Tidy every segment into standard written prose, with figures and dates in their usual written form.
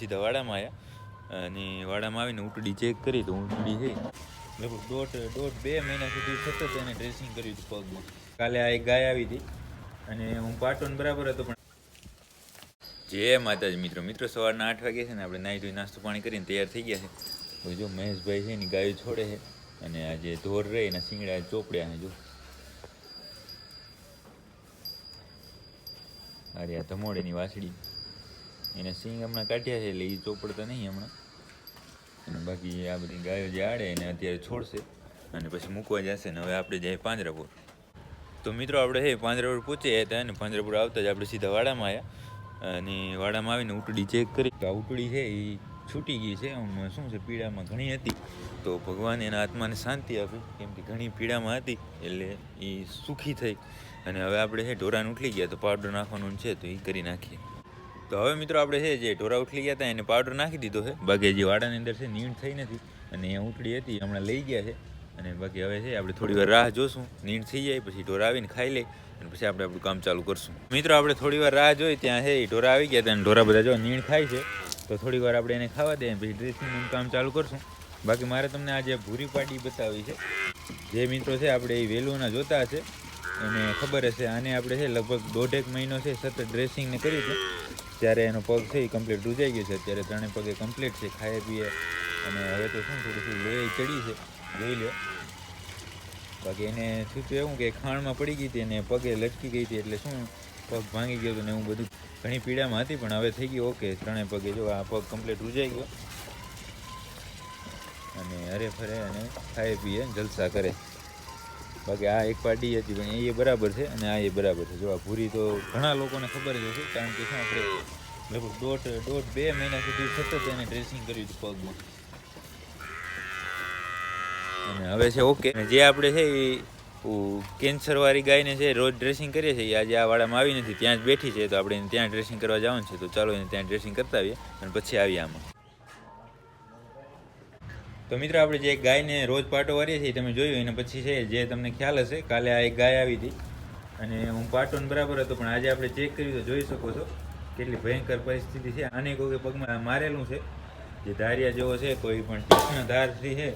સીધા વાડામાં આવ્યા અને વાડામાં આવીને ઉટડી ચેક કરી તો ઉટડી છે લગભગ દોઢ 2 મહિના સુધી સતત એને ડ્રેસિંગ કર્યું હતું પગમાં. કાલે આ એક ગાય આવી હતી અને હું પાટોન બરાબર હતો પણ જય માતાજી મિત્રો સવારના 8 વાગે છે ને આપણે નાહી ધોઈ નાસ્તો પાણી કરીને તૈયાર થઈ ગયા છે. તો જો મહેશભાઈ છે ને ગાયો છોડે છે અને આ જે ઢોર રહે એના શિંગડા ચોપડ્યા છે. જો અરે આ ધમોડેની વાસળી એને સિંગ હમણાં કાઢ્યા છે એટલે એ ચોપડતા નહીં હમણાં. અને બાકી આ બધી ગાયો જે આડે એને અત્યારે છોડશે અને પછી મૂકવા જશે ને હવે આપણે જાય પાંજરાપુર. તો મિત્રો આપણે હે પાંજરાપુર પહોંચ્યા હતા અને પાંજરાપુર આવતા જ આપણે સીધા વાડામાં આવ્યા અને વાડામાં આવીને ઉટડી ચેક કરી તો આ ઉટડી છે એ છૂટી ગઈ છે. શું છે પીડામાં ઘણી હતી તો ભગવાન એના આત્માને શાંતિ આપી કેમ કે ઘણી પીડામાં હતી એટલે એ સુખી થઈ અને હવે આપણે છે ઢોરાને ઉઠલી ગયા તો પાવડર નાખવાનું છે તો એ કરી નાખીએ. તો હવે મિત્રો આપણે છે જે ઢોરા ઉઠલી ગયા હતા એને પાવડર નાખી દીધો છે. બાકી જે વાડાની અંદર છે નીણ થઈ નથી અને અહીંયા ઉઠડી હતી હમણાં લઈ ગયા છે અને બાકી હવે છે આપણે થોડી વાર રાહ જોશું નીણ થઈ જાય પછી ઢોરા આવીને ખાઈ લે અને પછી આપણે આપણું કામ ચાલુ કરશું. મિત્રો આપણે થોડી વાર રાહ જોઈ ત્યાં છે ઢોરા આવી ગયા હતા અને ઢોરા બધા જો નીણ ખાય છે તો થોડી વાર આપણે એને ખાવા દઈએ પછી ડ્રેસિંગનું કામ ચાલુ કરશું. બાકી મારે તમને આજે ભૂરી પાટી બતાવી છે. જે મિત્રો છે આપણે એ વેલુના જોતા હશે એને ખબર હશે. આને આપણે છે લગભગ 1.5 મહિનો છે સતત ડ્રેસિંગને કર્યું છે ત્યારે એનો પગ છે એ કમ્પ્લીટ રૂજાઈ ગયો છે. અત્યારે 3 પગે કમ્પ્લીટ છે, ખાઈએ પીએ અને હવે તો શું થોડું લોહી ચડી છે જોઈ લો. બાકી એને થયું એવું કે ખાણમાં પડી ગઈ હતી અને પગે લટકી ગઈ હતી એટલે શું પગ ભાંગી ગયો હતો ને એવું બધું ઘણી પીડામાં હતી પણ હવે થઈ ગયું ઓકે. 3 પગે જો આ પગ કમ્પ્લીટ રૂજાઈ ગયો અને હરે ફરે અને ખાઈએ પીએ જલસા કરે. બાકી આ એક પાડી હતી પણ એ બરાબર છે અને આ એ બરાબર છે. જો આ ભૂરી તો ઘણા લોકોને ખબર જ હશે કારણ કે શું આપણે લગભગ દોઢ 2 મહિના સુધી સતત એને ડ્રેસિંગ કર્યું હતું પગમાં અને હવે છે ઓકે. જે આપણે છે એ કેન્સરવાળી ગાયને છે રોજ ડ્રેસિંગ કરીએ છીએ આજે આ વાડામાં આવી નથી ત્યાં જ બેઠી છે તો આપણે એને ત્યાં ડ્રેસિંગ કરવા જવાનું છે. તો ચાલો એને ત્યાં ડ્રેસિંગ કરતા આવીએ અને પછી આવીએ આમાં. તો મિત્રો આપણે જે ગાયને રોજ પાટો વારીએ છીએ તમે જોયું એને પછી છે જે તમને ખ્યાલ હશે કાલે આ એક ગાય આવી હતી અને હું પાટોન બરાબર હતો પણ આજે આપણે ચેક કર્યું તો જોઈ શકો છો કેટલી ભયંકર પરિસ્થિતિ છે. આને કોઈ પગમાં મારેલું છે જે ધારિયા જેવો છે કોઈ પણ તીક્ષ્ણ ધારથી છે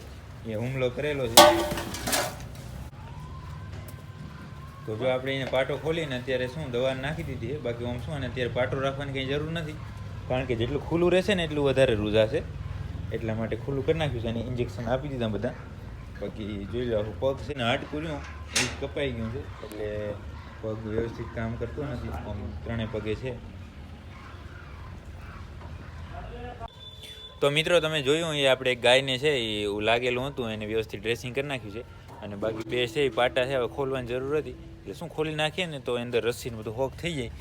એ હુમલો કરેલો છે. તો જો આપણે એને પાટો ખોલીને અત્યારે શું દવા નાખી દીધી છે. બાકી આમ શું અને અત્યારે પાટો રાખવાની કંઈ જરૂર નથી કારણ કે જેટલું ખુલ્લું રહેશે ને એટલું વધારે રૂજાશે એટલા માટે ખુલ્લું કરી નાખ્યું છે અને ઇન્જેક્શન આપી દીધા બધા. બાકી જોઈ લો પગ છે ને હાડકું રહ્યું એ કપાઈ ગયું છે એટલે પગ વ્યવસ્થિત કામ કરતો નથી. આમ 3 પગે છે. તો મિત્રો તમે જોયું એ આપણે ગાયને છે એ એવું લાગેલું હતું એને વ્યવસ્થિત ડ્રેસિંગ કરી નાખ્યું છે અને બાકી બે છે એ પાટા છે હવે ખોલવાની જરૂર હતી એટલે શું ખોલી નાખીએ ને તો અંદર રસ્સીને બધું હોક થઈ જાય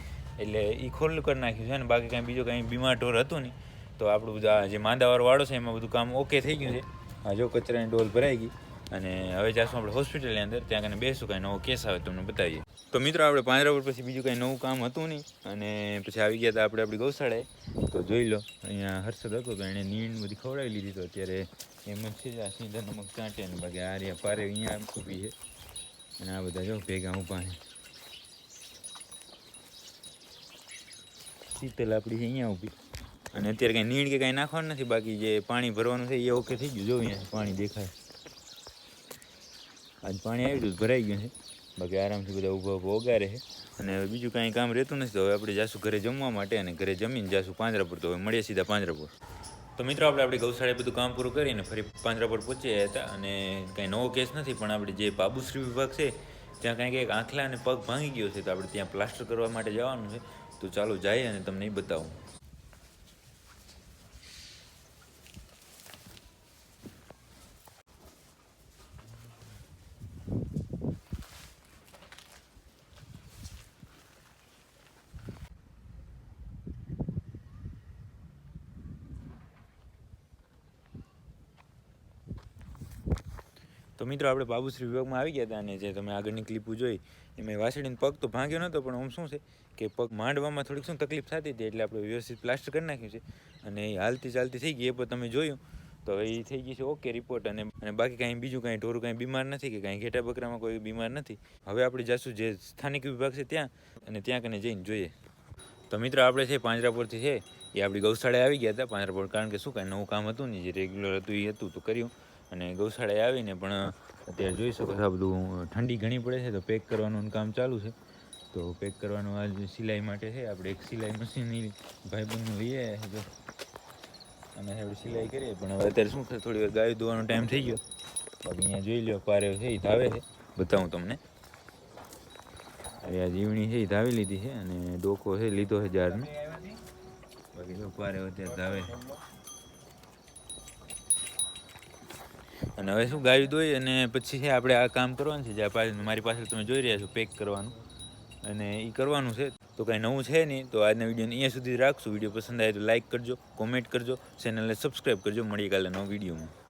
એટલે એ ખોલ્લું કરી નાખ્યું છે. અને બાકી કાંઈ બીજું કાંઈ બીમાર ઢોર હતું નહીં તો આપણું બધા જે માંદાવાળો વાળો છે એમાં બધું કામ ઓકે થઈ ગયું છે. આ જો કચરાની ડોલ ભરાઈ ગઈ અને હવે જાશું આપણે હોસ્પિટલની અંદર ત્યાં કને બેસું કાંઈ નવો કેસ આવે તમને બતાવીએ. તો મિત્રો આપણે પાંજરાપુર પછી બીજું કાંઈ નવું કામ હતું નહીં અને પછી આવી ગયા હતા આપણે આપણી ગૌશાળાએ. તો જોઈ લો અહીંયા હર્ષદ હતો તો એણે નીણ બધી ખવડાવી લીધી તો અત્યારે એમ જ છે આ સીધા નમક ચાંટે ને બાકી આ રહ્યા પારે અહીંયા ઊભી છે અને આ બધા જો ભેગા ઊભા છે. શીતલ આપણી છે અહીંયા ઊભી અને અત્યારે કાંઈ નીણ કે કાંઈ નાખવાનું નથી. બાકી જે પાણી ભરવાનું છે એ ઓકે થઈ ગયું. જો અહીંયા પાણી દેખાય આજ પાણી આવી ગયું ભરાઈ ગયું છે. બાકી આરામથી બધા ઊભા ઓગારે છે અને હવે બીજું કાંઈ કામ રહેતું નથી. તો હવે આપણે જાશું ઘરે જમવા માટે અને ઘરે જમીને જાશું પાંજરાપુર. તો હવે મળીએ સીધા પાંજરાપુર. તો મિત્રો આપણે આપણી ગૌશાળાએ બધું કામ પૂરું કરીને ફરી પાંજરાપુર પહોંચ્યા હતા અને કાંઈ નવો કેસ નથી પણ આપણે જે બાબુશ્રી વિભાગ છે ત્યાં કાંઈક એક આંખલા અને પગ ભાંગી ગયો છે તો આપણે ત્યાં પ્લાસ્ટર કરવા માટે જવાનું છે. તો ચાલો જઈએ અને તમને એ બતાવું. તો મિત્રો આપણે બાબુશ્રી વિભાગમાં આવી ગયા હતા અને જે તમે આગળની ક્લિપો જોઈ એમાં વાસળીનો પગ તો ભાંગ્યો નહોતો પણ આમ શું છે કે પગ માંડવામાં થોડીક શું તકલીફ થતી હતી એટલે આપણે વ્યવસ્થિત પ્લાસ્ટર કરી નાખ્યું છે અને એ હાલતી ચાલતી થઈ ગઈ એ પણ તમે જોયું તો એ થઈ ગઈ છે ઓકે રિપોર્ટ. અને બાકી કાંઈ બીજું કાંઈ ઢોરું કાંઈ બીમાર નથી કે કાંઈ ઘેટા બકરામાં કોઈ બીમાર નથી. હવે આપણે જઈશું જે સ્થાનિક વિભાગ છે ત્યાં અને ત્યાં કને જઈને જોઈએ. તો મિત્રો આપણે છે પાંજરાપુરથી છે એ આપણી ગૌશાળાએ આવી ગયા હતા પાંજરાપોળ, કારણ કે શું કાંઈ નવું કામ હતું ને, જે રેગ્યુલર હતું એ હતું તો કર્યું. અને ગૌશાળાએ આવીને પણ અત્યારે જોઈ શકો છો આ બધું ઠંડી ઘણી પડે છે, તો પેક કરવાનું કામ ચાલુ છે. તો પેક કરવાનું આજ સિલાઈ માટે છે. આપણે એક સિલાઈ મશીન ભાઈબંધનું લઈ આવ્યા છે, જો અને આપણે સિલાઈ કરીએ. પણ હવે અત્યારે શું થોડી વાર ગાય ધોવાનો ટાઈમ થઈ ગયો. બાકી અહીંયા જોઈ લો પારે છે એ ધાવે છે, બતાવું તમને. હવે આ જીવણી છે એ ધાવી લીધી છે અને ડોકો છે લીધો છે જારનો. બાકી જો પારે અત્યારે ધાવે છે. અને હવે શું ગાયું દોઈ અને પછી છે આપણે આ કામ કરવાનું છે, જે મારી પાસે તમે જોઈ રહ્યા છો પેક કરવાનું, અને એ કરવાનું છે. તો કાંઈ નવું છે નહીં. તો આજના વિડીયોને અહીંયા સુધી રાખશું. વિડીયો પસંદ આવે તો લાઇક કરજો, કોમેન્ટ કરજો, ચેનલને સબસ્ક્રાઈબ કરજો. મળીએ કાલે નવા વિડીયોમાં.